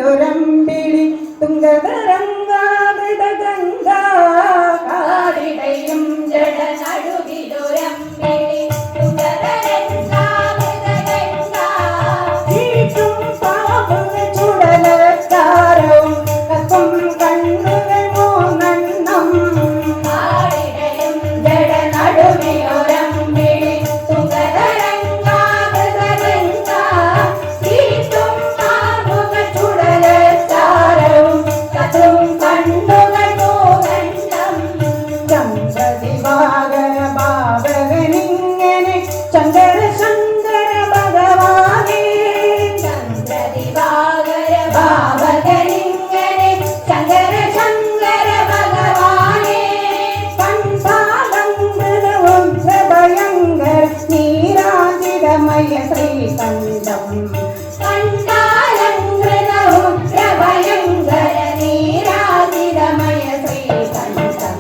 നടുവിലൊരമ്പിളി തുങ്കതരംഗാമൃതഗംഗാ കാടിടയും ജട നടുവിലൊരമ്പിളി തുങ്കതരംഗാമൃതഗംഗാ ചീറ്റും പാമ്പുക ചുടലക്കാരവും കത്തും കണ്ണുകൾ മൂന്നെണ്ണം കാടിടയും ജട നടുവിലൊരമ്പിളി തുങ്കതരംഗാമൃതഗംഗാ ചീറ്റും പാമ്പുക ചുടലക്കാരവും കത്തും കണ്ണുകൾ മൂന്നെണ്ണം ചന്ദ്രദിവാകര ഭാവകനിങ്ങനെ ശങ്കര ശങ്കര ഭഗവാനേ ചന്ദ്രദിവാകര ഭാവകനിങ്ങനെ ശങ്കര ശങ്കര ഭഗവാനേ കണ്ഠാലങ്കൃതവും ഭയങ്കര നീരാജിതമയ ശ്രീകണ്ഠം കണ്ഠാലങ്കൃതവും ഭയങ്കര നീരാജിതമയ ശ്രീകണ്ഠം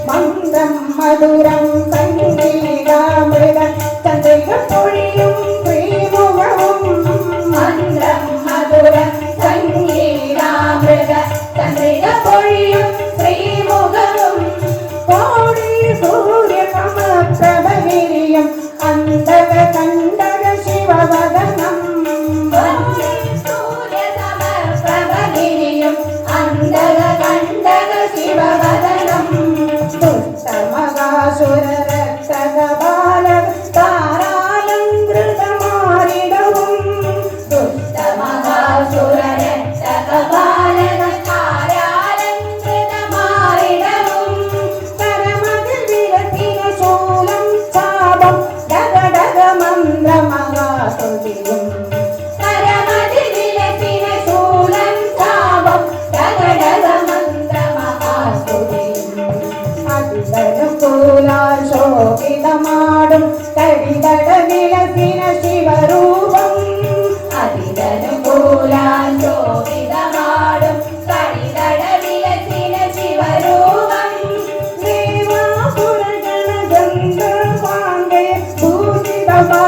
മന്ദം മധുരം സംഗീതാമൃത ചന്ദ്രിക പൊഴിയും ശ്രീമുഖവും മന്ദം മധുരം സംഗീതാമൃത ചന്ദ്രിക പൊഴിയും ശ്രീമുഖവും കോടി സൂര്യകമപ്രഭഗിരിയും അന്തക കണ്ടക ശിവവദനം കോടി സൂര്യകമപ്രഭഗിരിയും അന്തക കണ്ടക ശിവവദനം ദുഷ്ടമകാസുരരക്ഷകബാലക താരാലങ്കൃതമാരിടവും ദുഷ്ടമകാസുരരക്ഷകബാലക താരാലങ്കൃതമാരിടവും കരമതിൽ വിരത്തിന ശൂലം ചാപം ഡഗഡഗ മന്ത്രമകാസുതിയും കരമതിൽ വിരത്തിന ശൂലം ചാപം ഡഗഡഗ മന്ത്രമകാസുതിയും അതിതനുകൂലാൽ ശോഭിതമാടും കടിതട വിലസിന ശിവരൂപം അതിതനുകൂലാൽ ശോഭിതമാടും കടിതട വിലസിന ശിവരൂപം ദേവാസുരഗണഗന്ധർവാംഗേ ഭൂഷിതമാ